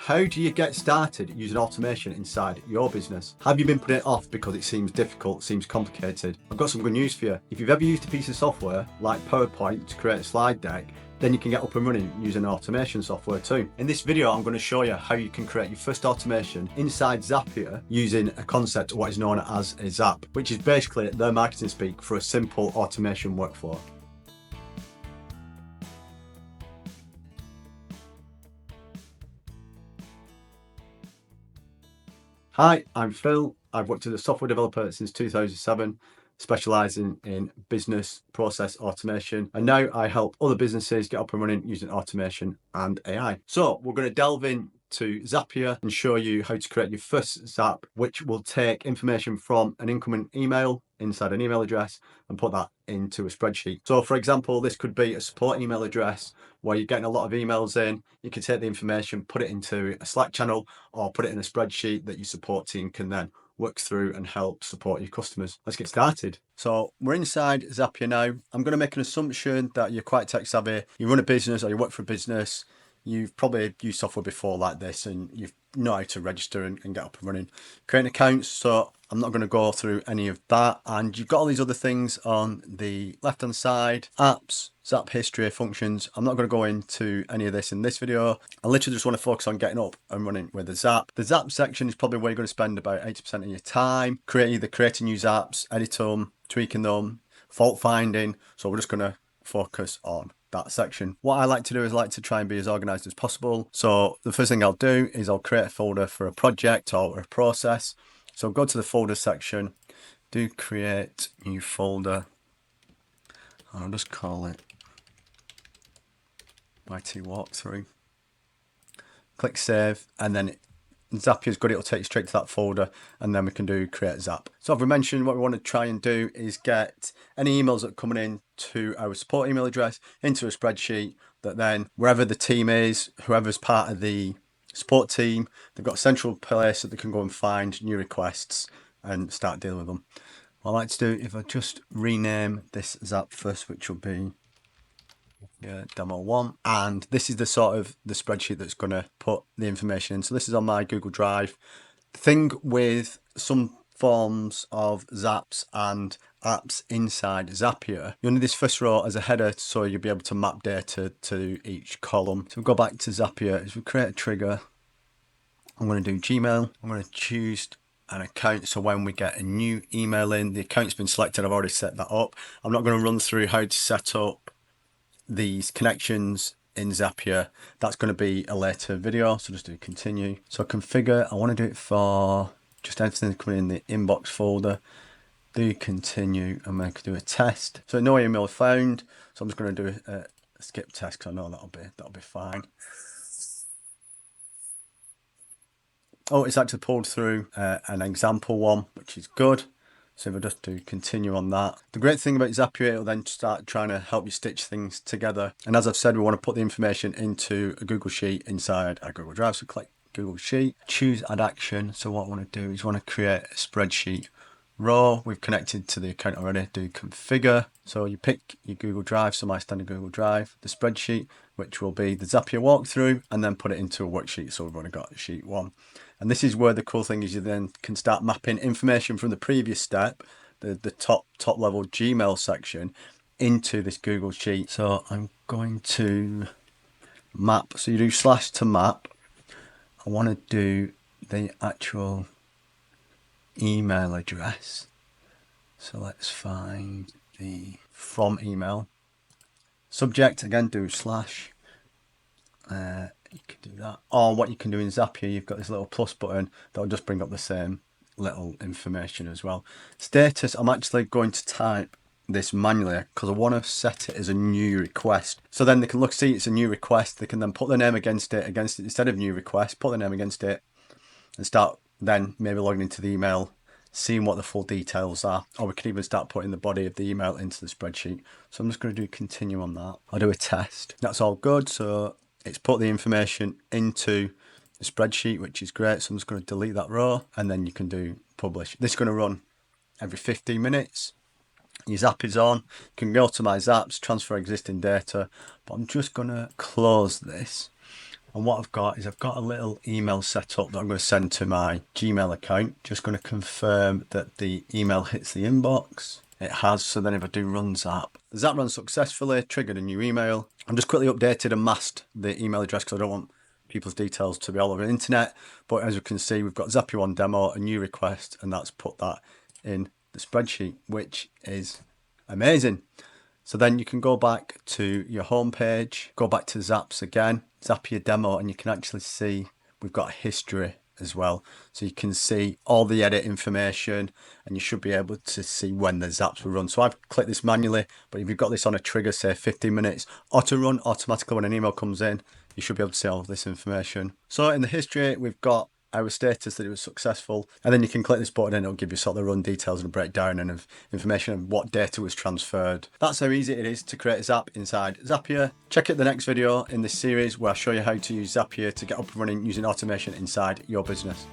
How do you get started using automation inside your business? Have you been putting it off because it seems difficult, seems complicated? I've got some good news for you. If you've ever used a piece of software like PowerPoint to create a slide deck, then you can get up and running using automation software too. In this video, I'm going to show you how you can create your first automation inside Zapier using a concept of what is known as a Zap, which is basically their marketing speak for a simple automation workflow. Hi, I'm Phil. I've worked as a software developer since 2007, specializing in business process automation. And now I help other businesses get up and running using automation and AI. So we're going to delve into Zapier and show you how to create your first Zap, which will take information from an incoming email inside an email address and put that into a spreadsheet. So for example, this could be a support email address where you're getting a lot of emails in. You can take the information, put it into a Slack channel or put it in a spreadsheet that your support team can then work through and help support your customers. Let's get started. So we're inside Zapier now. I'm going to make an assumption that you're quite tech savvy. You run a business or you work for a business. You've probably used software before like this and you know how to register and get up and running. Creating accounts, so I'm not going to go through any of that. And you've got all these other things on the left-hand side, apps, Zap history, functions. I'm not going to go into any of this in this video. I literally just want to focus on getting up and running with the Zap. The Zap section is probably where you're going to spend about 80% of your time. Either creating new Zaps, edit them, tweaking them, fault finding. So we're just going to focus on that section. What I like to do is I like to try and be as organized as possible. So the first thing I'll do is I'll create a folder for a project or a process. So go to the folder section, do create new folder. I'll just call it YT walkthrough. Click save, and then Zapier is good, it'll take you straight to that folder, and then we can do create Zap. So as we mentioned, what we want to try and do is get any emails that are coming in to our support email address into a spreadsheet that then wherever the team is, whoever's part of the support team, they've got a central place that they can go and find new requests and start dealing with them. What I like to do, if I just rename this Zap first, which will be demo 1, and this is the sort of the spreadsheet that's going to put the information in. So this is on my Google Drive. The thing with some forms of Zaps and apps inside Zapier, you'll need this first row as a header so you'll be able to map data to each column. So we'll go back to Zapier. As we create a trigger, I'm going to do Gmail. I'm going to choose an account, so when we get a new email in, the account's been selected. I've already set that up. I'm not going to run through how to set up these connections in Zapier. That's going to be a later video, so just do continue. So configure, I want to do it for just everything coming in the inbox folder. Do continue, and then do a test. So no email found, so I'm just going to do a skip test because I know that'll be fine. Oh, it's actually pulled through an example one, which is good. So if I just do continue on that. The great thing about Zapier, it'll then start trying to help you stitch things together. And as I've said, we want to put the information into a Google Sheet inside our Google Drive. So click Google Sheet, choose add action. So what I want to do is I want to create a spreadsheet row. We've connected to the account already. Do configure. So you pick your Google Drive, so my standard Google Drive, the spreadsheet, which will be the Zapier walkthrough, and then put it into a worksheet. So we've already got sheet 1. And this is where the cool thing is, you then can start mapping information from the previous step, the top level Gmail section, into this Google Sheet. So I'm going to map. So you do / to map. I want to do the actual email address. So let's find the from email. Subject, again, do / you can do that. Or what you can do in Zapier, you've got this little plus button that'll just bring up the same little information as well. Status, I'm actually going to type this manually because I want to set it as a new request. So then they can see it's a new request. They can then put their name against it instead of new request, put their name against it and start then maybe logging into the email, seeing what the full details are. Or we can even start putting the body of the email into the spreadsheet. So I'm just going to do continue on that. I'll do a test. That's all good. So it's put the information into the spreadsheet, which is great. So I'm just going to delete that row, and then you can do publish. This is going to run every 15 minutes. Your Zap is on. You can go to my Zaps, transfer existing data, but I'm just going to close this And what I've got is I've got a little email set up that I'm going to send to my Gmail account. Just going to confirm that the email hits the inbox. It has. So then if I do run Zap runs successfully, triggered a new email. I'm just quickly updated and masked the email address because I don't want people's details to be all over the internet. But as you can see, we've got Zapier on demo, a new request, and that's put that in the spreadsheet, which is amazing. So then you can go back to your home page, go back to Zaps again, Zapier demo, and you can actually see we've got history as well. So you can see all the edit information, and you should be able to see when the Zaps were run. So I've clicked this manually, but if you've got this on a trigger, say 15 minutes, auto run automatically when an email comes in, you should be able to see all of this information. So in the history, we've got our status that it was successful, and then you can click this button and it'll give you sort of the run details and a breakdown and of information of what data was transferred. That's how easy it is to create a Zap inside Zapier. Check out the next video in this series where I show you how to use Zapier to get up and running using automation inside your business.